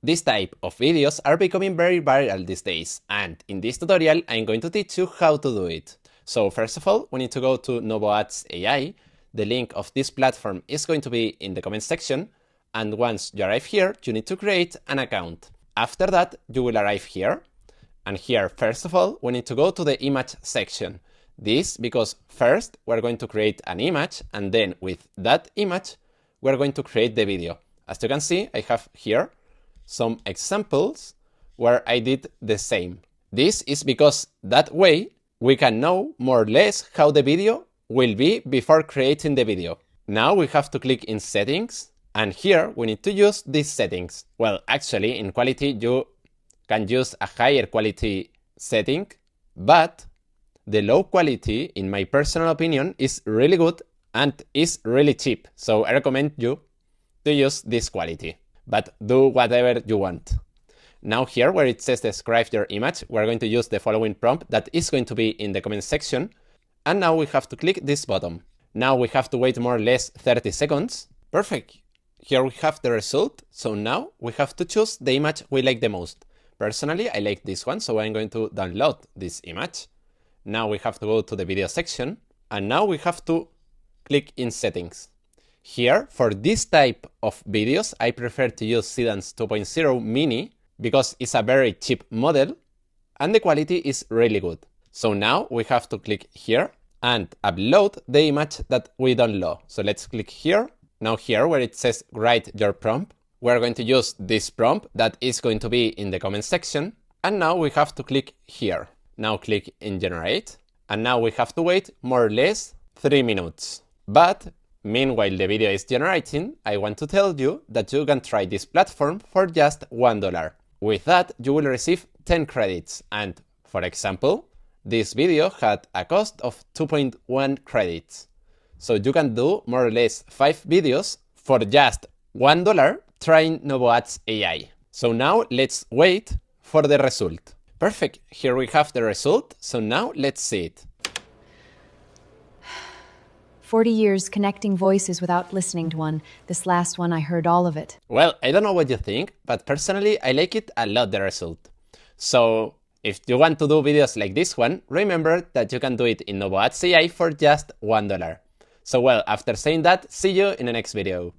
This type of videos are becoming very viral these days, and in this tutorial I'm going to teach you how to do it. So first of all, we need to go to NovoAds AI. The link of this platform is going to be in the comment section, and once you arrive here, you need to create an account. After that, you will arrive here, and here, first of all, we need to go to the image section. This because first we're going to create an image, and then with that image, we're going to create the video. As you can see, I have here some examples where I did the same. This is because that way we can know more or less how the video will be before creating the video. Now we have to click in settings, and here we need to use these settings. Well, actually in quality you can use a higher quality setting, but the low quality, in my personal opinion, is really good and is really cheap. So I recommend you to use this quality, but do whatever you want. Now here where it says describe your image, we're going to use the following prompt that is going to be in the comment section. And now we have to click this button. Now we have to wait more or less 30 seconds. Perfect. Here we have the result. So now we have to choose the image we like the most. Personally, I like this one, so I'm going to download this image. Now we have to go to the video section, and now we have to click in settings. Here, for this type of videos, I prefer to use Seedance 2.0 Mini because it's a very cheap model and the quality is really good. So now we have to click here and upload the image that we download. So let's click here. Now here where it says write your prompt, we're going to use this prompt that is going to be in the comment section. And now we have to click here. Now click in generate. And now we have to wait more or less 3 minutes. But meanwhile the video is generating, I want to tell you that you can try this platform for just $1. With that, you will receive 10 credits. And for example, this video had a cost of 2.1 credits. So you can do more or less 5 videos for just $1 trying NovoAds AI. So now let's wait for the result. Perfect, here we have the result. So now let's see it. 40 years connecting voices without listening to one. This last one, I heard all of it. Well, I don't know what you think, but personally, I like it a lot, the result. So if you want to do videos like this one, remember that you can do it in NovoAds AI for just $1. So well, after saying that, see you in the next video.